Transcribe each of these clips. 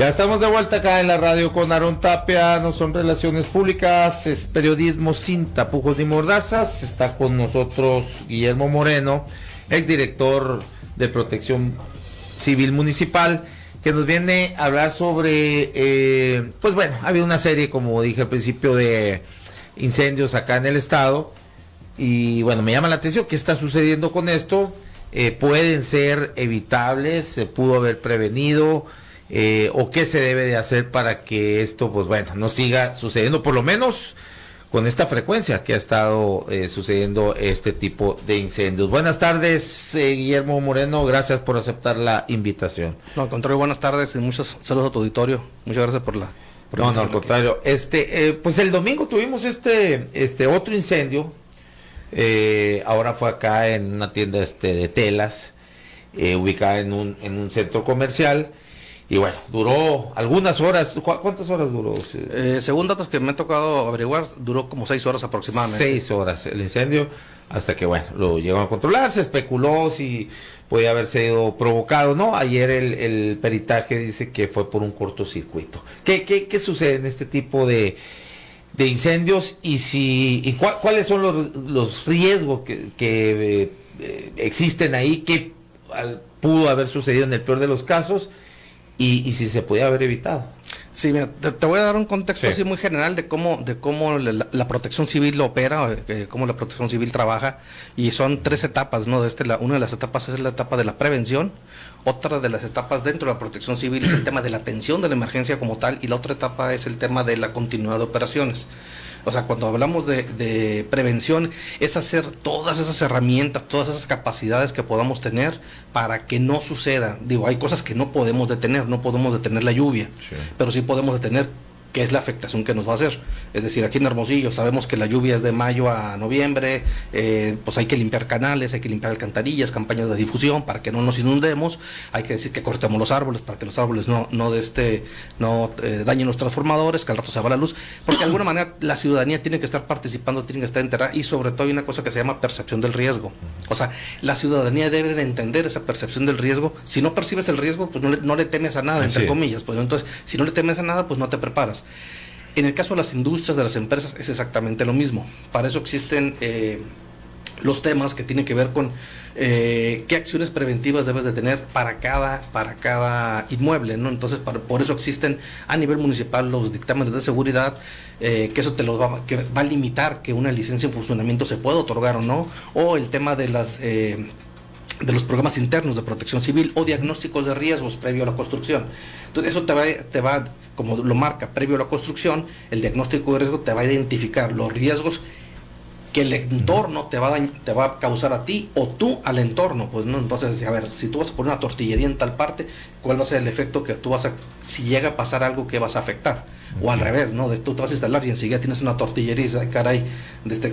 Ya estamos de vuelta acá en la radio con Aarón Tapia. No son relaciones públicas, es periodismo sin tapujos ni mordazas. Está con nosotros Guillermo Moreno, exdirector de Protección Civil Municipal, que nos viene a hablar sobre, pues bueno, había una serie, como dije al principio, de incendios acá en el estado. Y bueno, me llama la atención qué está sucediendo con esto. Pueden ser evitables, se pudo haber prevenido. O qué se debe de hacer para que esto, pues bueno, no siga sucediendo, por lo menos con esta frecuencia que ha estado sucediendo este tipo de incendios. Buenas tardes, Guillermo Moreno, gracias por aceptar la invitación. No, al contrario, buenas tardes y muchos saludos a tu auditorio. Muchas gracias por la... No, al contrario. Pues el domingo tuvimos otro incendio. Ahora fue acá en una tienda de telas, ubicada en un centro comercial. Y bueno, duró algunas horas. ¿Cuántas horas duró? Según datos que me ha tocado averiguar, duró como 6 horas aproximadamente. 6 horas el incendio, hasta que bueno, lo llegaron a controlar. Se especuló si podía haber sido provocado, ¿no? Ayer el peritaje dice que fue por un cortocircuito. ¿Qué sucede en este tipo de incendios? Y cuáles son los riesgos que existen ahí? ¿Qué pudo haber sucedido en el peor de los casos? Y si se podía haber evitado. Sí, mira, te voy a dar un contexto así muy general de cómo la protección civil opera, cómo la protección civil trabaja, y son 3 etapas, ¿no? Una de las etapas es la etapa de la prevención, otra de las etapas dentro de la protección civil es el tema de la atención de la emergencia como tal, y la otra etapa es el tema de la continuidad de operaciones. O sea, cuando hablamos de prevención, es hacer todas esas herramientas, todas esas capacidades que podamos tener para que no suceda. Digo, hay cosas que no podemos detener, no podemos detener la lluvia, sí, pero sí podemos detener qué es la afectación que nos va a hacer. Es decir, aquí en Hermosillo sabemos que la lluvia es de mayo a noviembre, pues hay que limpiar canales, hay que limpiar alcantarillas, campañas de difusión para que no nos inundemos, hay que decir que cortemos los árboles para que los árboles no dañen los transformadores, que al rato se va la luz, porque de alguna manera la ciudadanía tiene que estar participando, tiene que estar enterada, y sobre todo hay una cosa que se llama percepción del riesgo. O sea, la ciudadanía debe de entender esa percepción del riesgo. Si no percibes el riesgo, pues no le temes a nada, entre comillas. Pues entonces, si no le temes a nada, pues no te preparas. En el caso de las industrias, de las empresas, es exactamente lo mismo. Para eso existen los temas que tienen que ver con qué acciones preventivas debes de tener para cada inmueble, ¿no? Entonces, por eso existen a nivel municipal los dictámenes de seguridad, que eso que va a limitar que una licencia en funcionamiento se pueda otorgar o no, o el tema de los programas internos de protección civil o diagnósticos de riesgos previo a la construcción. Entonces eso te va, como lo marca, previo a la construcción, el diagnóstico de riesgo te va a identificar los riesgos que el entorno te va a causar a ti o tú al entorno, pues no. Entonces, a ver, si tú vas a poner una tortillería en tal parte, ¿cuál va a ser el efecto que tú si llega a pasar algo que vas a afectar? O al revés, ¿no? Tú te vas a instalar y enseguida tienes una tortillería y dices, caray,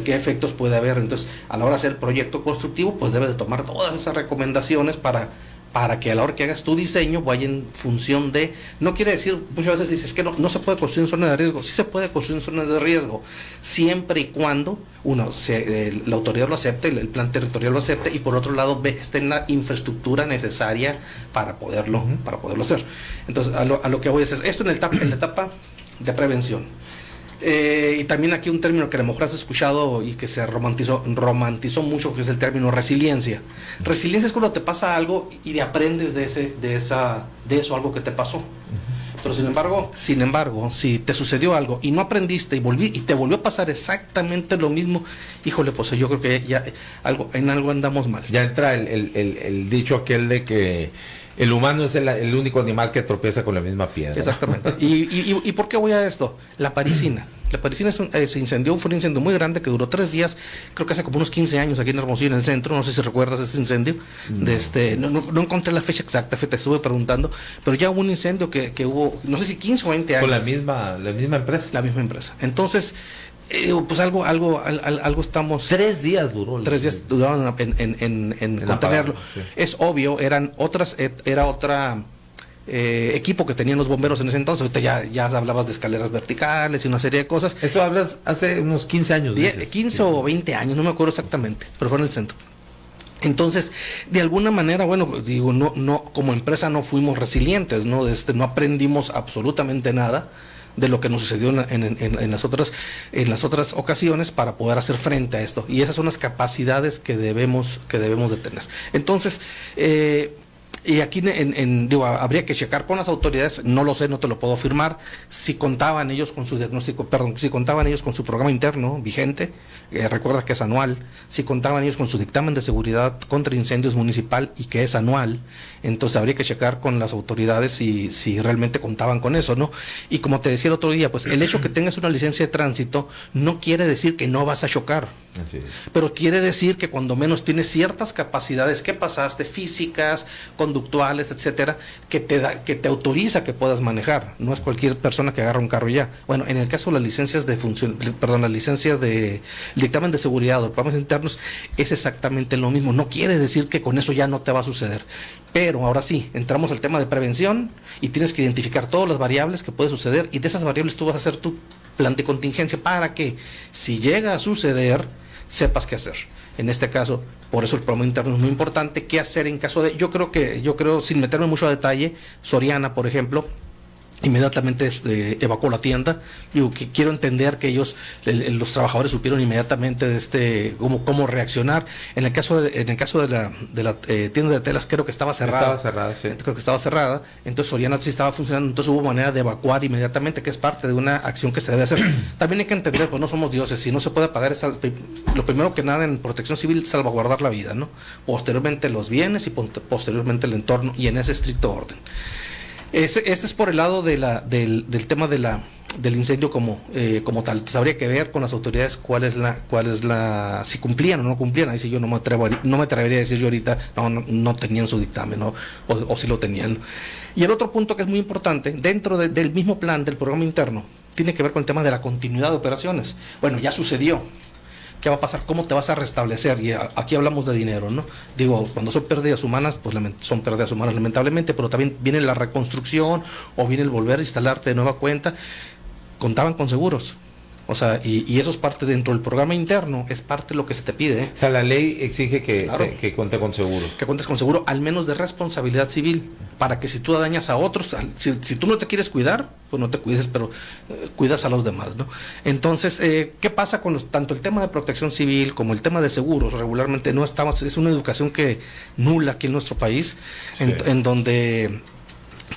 ¿qué efectos puede haber? Entonces, a la hora de hacer el proyecto constructivo, pues debes de tomar todas esas recomendaciones para que a la hora que hagas tu diseño vaya en función de... No quiere decir, muchas veces dices que no se puede construir en zonas de riesgo. Sí se puede construir en zonas de riesgo, siempre y cuando la autoridad lo acepte, el plan territorial lo acepte, y por otro lado esté en la infraestructura necesaria para poderlo hacer. Entonces, a lo que voy es esto en la etapa de prevención. Y también aquí un término que a lo mejor has escuchado y que se romantizó mucho, que es el término resiliencia. Resiliencia es cuando te pasa algo y aprendes de eso algo que te pasó. Pero sin embargo, si te sucedió algo y no aprendiste y te volvió a pasar exactamente lo mismo, híjole, pues yo creo que ya en algo andamos mal. Ya entra el dicho aquel de que el humano es el único animal que tropieza con la misma piedra. Exactamente. ¿Y por qué voy a esto? La parisina. La parisina se incendió, fue un incendio muy grande que duró 3 días, creo que hace como unos 15 años aquí en Hermosillo, en el centro. No sé si recuerdas ese incendio. No encontré la fecha exacta, te estuve preguntando, pero ya hubo un incendio que hubo, no sé si 15 o 20 años. ¿Con la misma empresa? La misma empresa. Entonces, pues algo estamos... 3 días duró. 3 días duraron en contenerlo. Sí. Es obvio, era otra equipo que tenían los bomberos en ese entonces. Ahorita ya hablabas de escaleras verticales y una serie de cosas. Eso hablas hace unos 15 años. 15 o 20 años, no me acuerdo exactamente, pero fue en el centro. Entonces, de alguna manera, bueno, digo, no, como empresa no fuimos resilientes, ¿no? No aprendimos absolutamente nada de lo que nos sucedió en las otras ocasiones para poder hacer frente a esto. Y esas son las capacidades que debemos de tener. Entonces, y aquí digo, habría que checar con las autoridades, no lo sé, no te lo puedo afirmar, si contaban ellos con su diagnóstico, si contaban ellos con su programa interno vigente, recuerda que es anual, si contaban ellos con su dictamen de seguridad contra incendios municipal y que es anual, entonces habría que checar con las autoridades si realmente contaban con eso, ¿no? Y como te decía el otro día, pues el hecho que tengas una licencia de tránsito no quiere decir que no vas a chocar. Así es. Pero quiere decir que cuando menos tienes ciertas capacidades que pasaste, físicas, conductuales, etcétera, que te autoriza que puedas manejar. No es cualquier persona que agarra un carro ya. Bueno, en el caso de las licencias las licencias de dictamen de seguridad o programas internos, es exactamente lo mismo. No quiere decir que con eso ya no te va a suceder. Pero ahora sí, entramos al tema de prevención y tienes que identificar todas las variables que puede suceder y de esas variables tú vas a hacer tu plan de contingencia para que si llega a suceder sepas qué hacer. En este caso, por eso el programa interno es muy importante. ¿Qué hacer en caso de...? Yo creo, sin meterme mucho a detalle, Soriana, por ejemplo, inmediatamente evacuó la tienda. Digo, que quiero entender que ellos, los trabajadores supieron inmediatamente cómo reaccionar. En el caso de la tienda de telas, creo que estaba cerrada. Sí. Creo que estaba cerrada. Entonces Soriana sí estaba funcionando, entonces hubo manera de evacuar inmediatamente, que es parte de una acción que se debe hacer. También hay que entender, pues no somos dioses, si no se puede pagar lo primero que nada en protección civil, salvaguardar la vida, ¿no? Posteriormente los bienes y posteriormente el entorno, y en ese estricto orden. Este es por el lado del tema del incendio como tal. Entonces habría que ver con las autoridades cuál es la si cumplían o no cumplían. Ahí sí yo no me atrevería a decir yo ahorita no tenían su dictamen, ¿no? o si lo tenían. Y el otro punto que es muy importante dentro del mismo plan del programa interno tiene que ver con el tema de la continuidad de operaciones. Bueno, ya sucedió. ¿Qué va a pasar? ¿Cómo te vas a restablecer? Y aquí hablamos de dinero, ¿no? Digo, cuando son pérdidas humanas, pues son pérdidas humanas lamentablemente, pero también viene la reconstrucción o viene el volver a instalarte de nueva cuenta. Contaban con seguros. O sea, y eso es parte dentro del programa interno, es parte de lo que se te pide, ¿eh? O sea, la ley exige que cuente con seguro. Que cuentes con seguro, al menos de responsabilidad civil, para que si tú dañas a otros, si tú no te quieres cuidar, pues no te cuides, pero cuidas a los demás, ¿no? Entonces, ¿qué pasa con tanto el tema de protección civil como el tema de seguros? Regularmente no estamos, es una educación nula aquí en nuestro país, sí. en donde...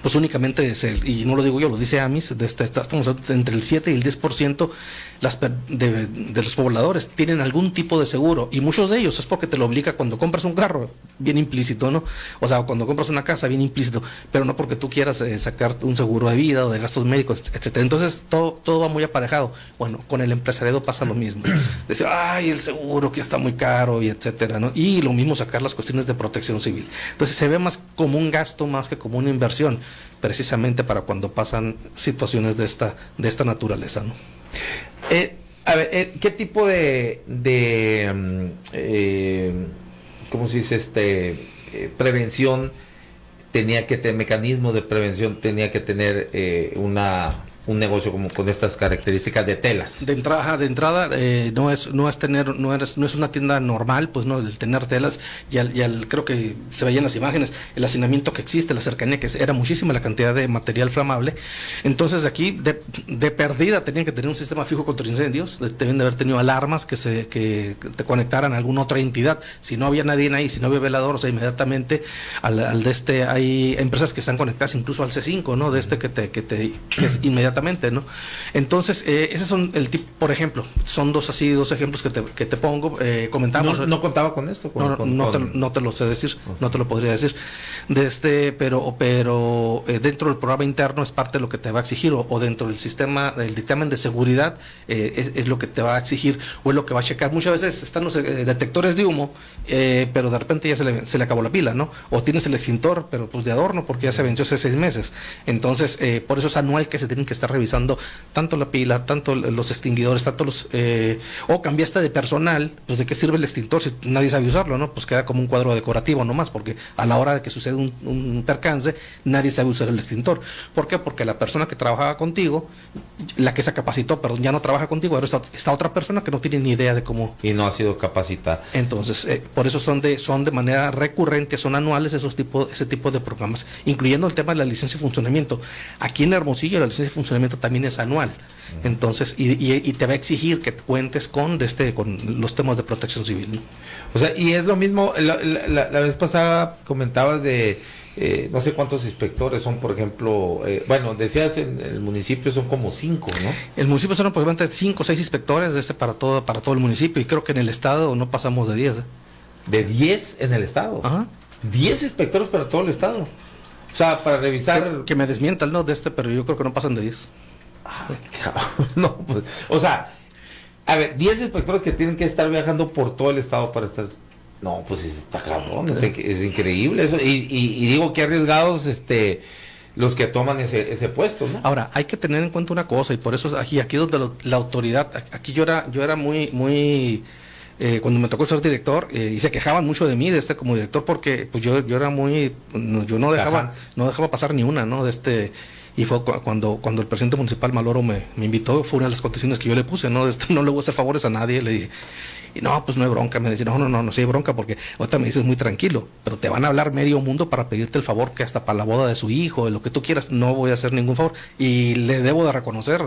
pues únicamente, y no lo digo yo, lo dice AMIS, estamos entre el 7 y el 10% de los pobladores tienen algún tipo de seguro, y muchos de ellos es porque te lo obliga cuando compras un carro, bien implícito, ¿no? O sea, cuando compras una casa, bien implícito, pero no porque tú quieras sacar un seguro de vida o de gastos médicos, etcétera. Entonces todo va muy aparejado. Bueno, con el empresariado pasa lo mismo. Dice, ay, el seguro que está muy caro y etcétera, ¿no? Y lo mismo sacar las cuestiones de protección civil. Entonces se ve más como un gasto más que como una inversión, precisamente para cuando pasan situaciones de esta naturaleza, ¿no? A ver, ¿qué tipo ¿cómo se dice? Prevención tenía que tener, mecanismo de prevención tenía que tener un negocio como con estas características de telas? De entrada no es una tienda normal, pues no, el tener telas, creo que se veía en las imágenes, el hacinamiento que existe, la cercanía que era muchísima, la cantidad de material flamable. Entonces aquí de perdida tenían que tener un sistema fijo contra incendios, deben de haber tenido alarmas que te conectaran a alguna otra entidad. Si no había nadie ahí, si no había velador, o sea, inmediatamente hay empresas que están conectadas incluso al C5, ¿no? Que es inmediatamente, ¿no? Entonces, esos son el tipo, por ejemplo, son dos ejemplos que te pongo, comentamos. No contaba con esto. No te lo sé decir, no te lo podría decir. Pero dentro del programa interno es parte de lo que te va a exigir, o dentro del sistema, del dictamen de seguridad, es lo que te va a exigir, o es lo que va a checar. Muchas veces están los detectores de humo, pero de repente ya se le acabó la pila, ¿no? O tienes el extintor, pero pues de adorno, porque ya se venció hace 6 meses. Entonces, por eso es anual que se tienen que estar está revisando tanto la pila, tanto los extinguidores, tanto o cambiaste de personal, pues ¿de qué sirve el extintor si nadie sabe usarlo, no? Pues queda como un cuadro decorativo nomás, porque a la hora de que sucede un percance, nadie sabe usar el extintor. ¿Por qué? Porque la persona que trabajaba contigo, la que se capacitó, perdón, ya no trabaja contigo, ahora está otra persona que no tiene ni idea de cómo. Y no ha sido capacitada. Entonces, por eso son de manera recurrente, son anuales ese tipo de programas, incluyendo el tema de la licencia de funcionamiento. Aquí en Hermosillo la licencia de funcionamiento también es anual. Entonces, y te va a exigir que cuentes con los temas de protección civil, ¿no? O sea, y es lo mismo, la vez pasada comentabas de no sé cuántos inspectores son, por ejemplo, bueno, decías en el municipio son como 5, ¿no? El municipio son aproximadamente 5 o 6 inspectores para todo el municipio, y creo que en el estado no pasamos de 10. ¿De 10 en el estado? Ajá. 10 inspectores para todo el estado. O sea, para revisar. Que me desmientan, ¿no? Pero yo creo que no pasan de 10. Ay, cabrón, no, pues, o sea, a ver, 10 inspectores que tienen que estar viajando por todo el estado para estar. No, pues está cabrón, es increíble eso. Y digo que arriesgados los que toman ese puesto, ¿no? Ahora, hay que tener en cuenta una cosa, y por eso aquí donde la autoridad, aquí yo era muy cuando me tocó ser director, y se quejaban mucho de mí como director, porque pues yo era yo no dejaba pasar ni una, ¿no? Y fue cuando el presidente municipal Maloro me invitó, fue una de las condiciones que yo le puse, ¿no? No le voy a hacer favores a nadie, le dije. Y no, pues no hay bronca. Me decía, no sí hay bronca, porque ahorita me dices muy tranquilo, pero te van a hablar medio mundo para pedirte el favor, que hasta para la boda de su hijo, de lo que tú quieras, no voy a hacer ningún favor. Y le debo de reconocer,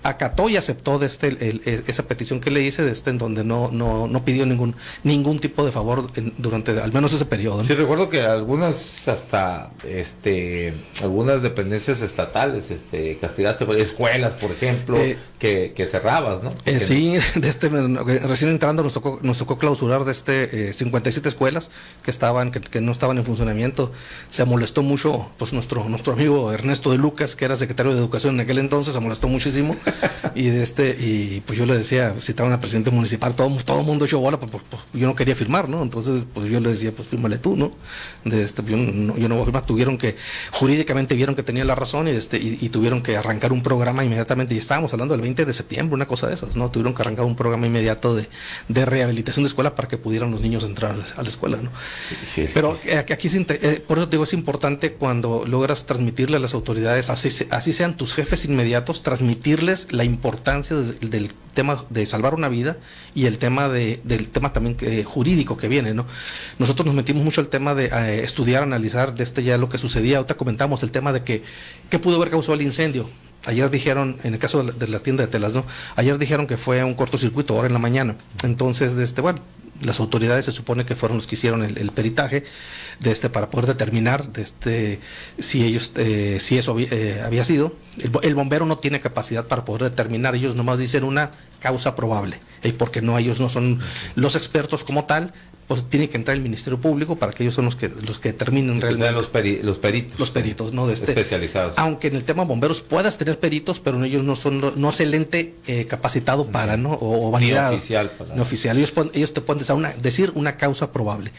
acató y aceptó esa petición que le hice, en donde no pidió ningún tipo de favor durante al menos ese periodo, ¿no? Sí, recuerdo que algunas algunas dependencias estatales castigaste, escuelas, por ejemplo, que cerrabas, ¿no? Sí, recién entrando nos tocó clausurar 57 escuelas que no estaban en funcionamiento. Se molestó mucho, pues nuestro amigo Ernesto de Lucas, que era secretario de Educación en aquel entonces, se molestó muchísimo. y pues yo le decía, citaban al presidente municipal, todo el mundo echó bola, pues yo no quería firmar, ¿no? Entonces pues yo le decía, pues fírmale tú, ¿no? Yo no voy a firmar. Jurídicamente vieron que tenía la razón, y tuvieron que arrancar un programa inmediatamente, y estábamos hablando del 20 de septiembre, una cosa de esas, ¿no? Tuvieron que arrancar un programa inmediato de rehabilitación de escuela para que pudieran los niños entrar a la escuela, ¿no? Sí. Pero aquí por eso digo, es importante cuando logras transmitirle a las autoridades, así sean tus jefes inmediatos, transmitirles la importancia del tema de salvar una vida, y el tema del tema también jurídico que viene, ¿no? Nosotros nos metimos mucho al tema de estudiar, analizar ya lo que sucedía. Ahorita comentamos el tema de qué pudo haber causado el incendio. Ayer dijeron, en el caso de la tienda de telas, ¿no? Ayer dijeron que fue un cortocircuito ahora en la mañana. Entonces, bueno, las autoridades se supone que fueron los que hicieron el peritaje para poder determinar si eso había sido. El bombero no tiene capacidad para poder determinar, ellos nomás dicen una causa probable, porque ellos no son los expertos como tal. Pues tiene que entrar el Ministerio Público para que ellos son los que determinen realmente. Los peritos. Los peritos, ¿no? Especializados. Aunque en el tema bomberos puedas tener peritos, pero ellos no es el ente capacitado para, ¿no? O validado. Ni oficial. No oficial. Ellos te pueden decir una causa probable.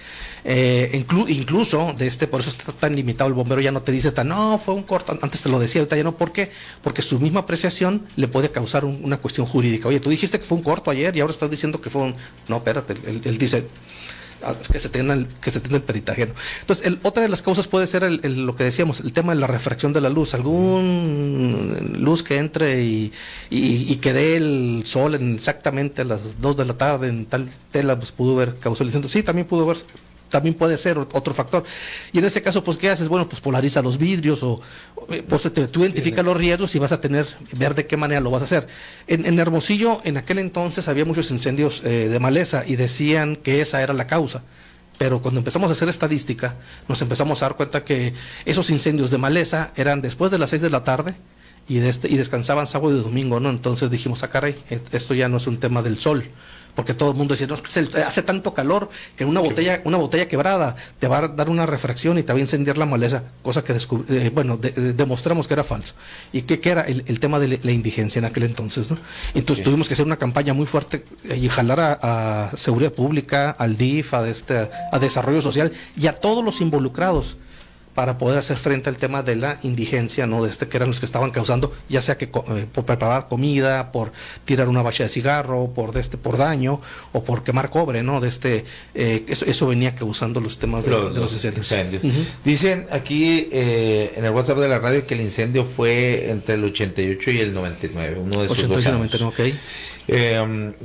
Incluso, por eso está tan limitado el bombero, ya no te dice no, fue un corto, antes te lo decía, ahorita ya no. ¿Por qué? Porque su misma apreciación le puede causar una cuestión jurídica. Oye, tú dijiste que fue un corto ayer y ahora estás diciendo que fue un. No, espérate, él dice que se tenga el peritaje, ¿no? Entonces, otra de las causas puede ser lo que decíamos, el tema de la refracción de la luz, algún luz que entre y que dé el sol exactamente a las 2 de la tarde en tal tela, pues pudo haber causado el incendio. Sí, también puede ser otro factor. Y en ese caso, pues, ¿qué haces? Bueno, pues polariza los vidrios pues tú identificas los riesgos y vas a ver de qué manera lo vas a hacer. En Hermosillo, en aquel entonces, había muchos incendios de maleza y decían que esa era la causa. Pero cuando empezamos a hacer estadística, nos empezamos a dar cuenta que esos incendios de maleza eran después de las 6 de la tarde y descansaban sábado y domingo, ¿no? Entonces dijimos, caray, esto ya no es un tema del sol. Porque todo el mundo decía, no, hace tanto calor que una botella quebrada te va a dar una refracción y te va a incendiar la maleza, cosa que demostramos que era falso. ¿Y qué era? El tema de la indigencia en aquel entonces, ¿no? Entonces tuvimos que hacer una campaña muy fuerte y jalar a Seguridad Pública, al DIF, a Desarrollo Social y a todos los involucrados para poder hacer frente al tema de la indigencia, ¿no? Que eran los que estaban causando, ya sea que por preparar comida, por tirar una bacha de cigarro, por daño o por quemar cobre, ¿no? Eso venía causando los temas de los incendios. Dicen aquí en el WhatsApp de la radio que el incendio fue entre el 88 y el 99, uno de esos 2 años. 99,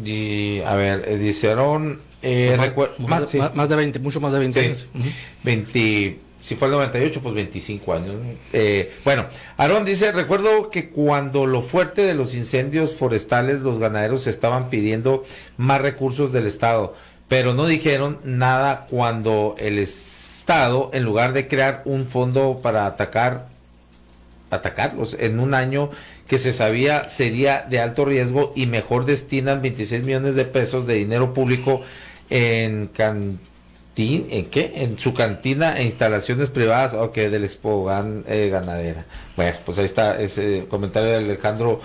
y a ver, dijeron más de 20, mucho más de 20 años. 20, si fue el 98, pues 25 años. Bueno, Aarón dice, recuerdo que cuando lo fuerte de los incendios forestales, los ganaderos estaban pidiendo más recursos del Estado, pero no dijeron nada cuando el Estado, en lugar de crear un fondo para atacarlos en un año que se sabía sería de alto riesgo, y mejor destinan 26 millones de pesos de dinero público en su cantina e instalaciones privadas, del Expo ganadera. Bueno, pues ahí está ese comentario de Alejandro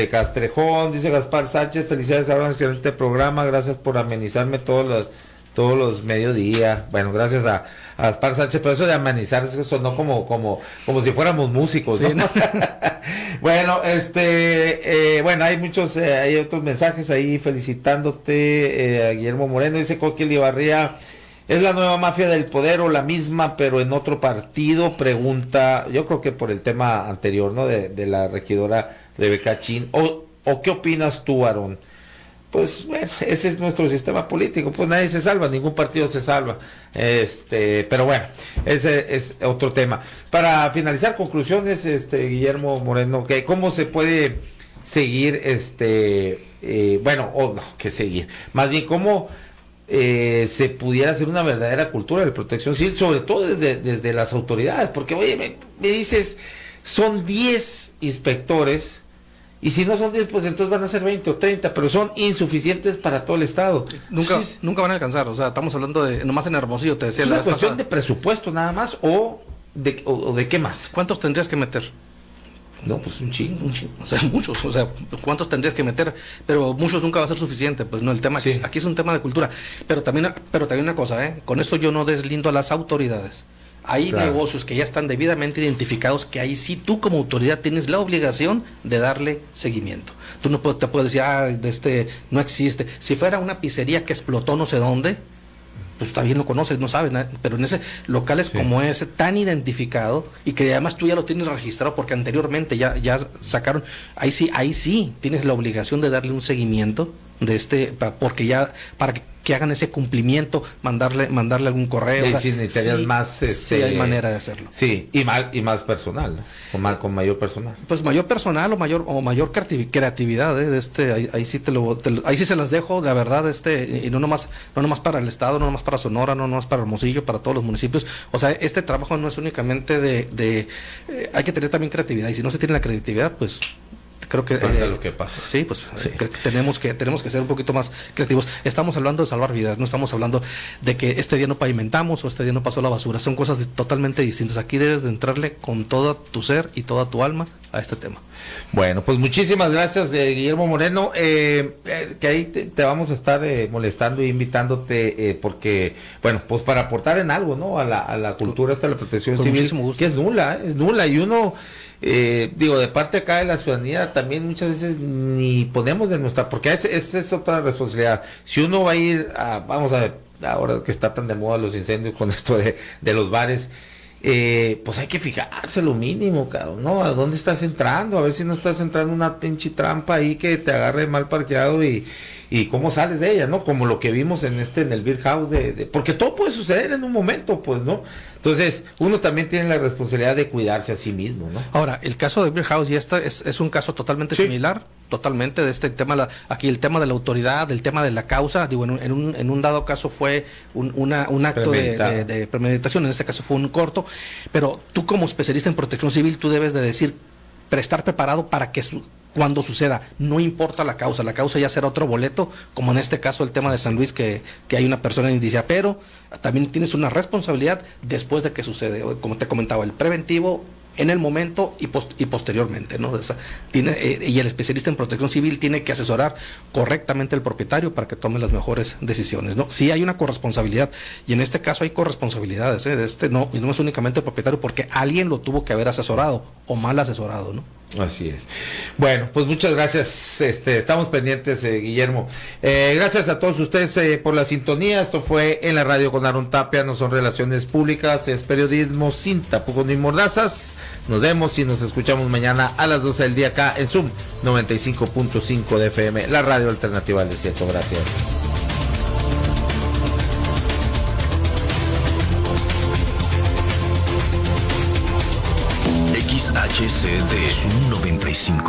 Castrejón. Dice Gaspar Sánchez, felicidades a un excelente programa, gracias por amenizarme todos los mediodías. Bueno, gracias a Gaspar Sánchez, pero eso de amenizar, eso sonó como si fuéramos músicos, ¿no? Sí, ¿no? Bueno, bueno, hay otros mensajes ahí felicitándote, a Guillermo Moreno. Dice Coqui Livarría, ¿es la nueva mafia del poder o la misma pero en otro partido? Pregunta, yo creo que por el tema anterior, ¿no? De la regidora Rebeca Chin. ¿O qué opinas tú, Aarón? Pues bueno, ese es nuestro sistema político, pues nadie se salva, ningún partido se salva, pero bueno, ese es otro tema. Para finalizar, conclusiones, Guillermo Moreno, ¿cómo se puede seguir, seguir, más bien cómo se pudiera hacer una verdadera cultura de protección civil, sobre todo desde las autoridades? Porque oye, me dices, son 10 inspectores, y si no son 10, pues entonces van a ser 20 o 30, pero son insuficientes para todo el estado. Nunca van a alcanzar, o sea, estamos hablando de, nomás en Hermosillo, te decía. ¿Es una cuestión de presupuesto nada más o de qué más? ¿Cuántos tendrías que meter? No, pues un chingo. O sea, muchos, o sea, ¿cuántos tendrías que meter? Pero muchos nunca va a ser suficiente, pues no, el tema aquí es un tema de cultura. Pero también una cosa, con eso yo no deslindo a las autoridades. Hay negocios que ya están debidamente identificados, que ahí sí tú como autoridad tienes la obligación de darle seguimiento. Tú no te puedes decir, no existe. Si fuera una pizzería que explotó no sé dónde, pues también lo conoces, no sabes, pero en ese locales como ese tan identificado, y que además tú ya lo tienes registrado porque anteriormente ya sacaron, ahí sí tienes la obligación de darle un seguimiento porque ya para que hagan ese cumplimiento, mandarle algún correo. Sí, necesitarías más. Sí, hay manera de hacerlo. Sí, y más personal, ¿no? Con mayor personal. Pues mayor personal o mayor creatividad, ahí sí ahí sí se las dejo, de verdad, y no nomás para el estado, no nomás para Sonora, no nomás para Hermosillo, para todos los municipios. O sea, este trabajo no es únicamente hay que tener también creatividad, y si no se tiene la creatividad, pues creo que pasa lo que pasa. Sí, pues sí. Tenemos que ser un poquito más creativos. Estamos hablando de salvar vidas, no estamos hablando de que este día no pavimentamos o este día no pasó la basura. Son cosas totalmente distintas. Aquí debes de entrarle con todo tu ser y toda tu alma a este tema. Bueno, pues muchísimas gracias, Guillermo Moreno, que ahí te vamos a estar molestando e invitándote, porque, bueno, pues para aportar en algo, ¿no? A la cultura de la protección civil, que es nula, y uno, de parte acá de la ciudadanía también muchas veces ni ponemos de nuestra, porque esa es otra responsabilidad. Si uno va a ir vamos a ver, ahora que está tan de moda los incendios con esto de los bares, pues hay que fijarse lo mínimo, cabrón, ¿no? ¿A dónde estás entrando? A ver si no estás entrando en una pinche trampa ahí que te agarre mal parqueado y cómo sales de ella, ¿no? Como lo que vimos en el Beer House porque todo puede suceder en un momento, pues, ¿no? Entonces, uno también tiene la responsabilidad de cuidarse a sí mismo, ¿no? Ahora, el caso de Beer House y es un caso totalmente similar, totalmente de este tema, aquí el tema de la autoridad, el tema de la causa, digo, en un dado caso fue un acto de premeditación, en este caso fue un corto, pero tú como especialista en protección civil, tú debes de decir, estar preparado para que cuando suceda, no importa la causa ya será otro boleto, como en este caso el tema de San Luis, que hay una persona indicia, pero también tienes una responsabilidad después de que sucede, como te comentaba, el preventivo en el momento y posteriormente, ¿no? O sea, y el especialista en protección civil tiene que asesorar correctamente al propietario para que tome las mejores decisiones, ¿no? Sí hay una corresponsabilidad, y en este caso hay corresponsabilidades, no, y no es únicamente el propietario, porque alguien lo tuvo que haber asesorado o mal asesorado, ¿no? Así es. Bueno, pues muchas gracias. Estamos pendientes, Guillermo. Gracias a todos ustedes por la sintonía. Esto fue en la radio con Aarón Tapia. No son relaciones públicas, es periodismo sin tapujos ni mordazas. Nos vemos y nos escuchamos mañana a las 12 del día acá en Zoom 95.5 de FM, la radio alternativa del desierto. Gracias. XHCD Zoom 95.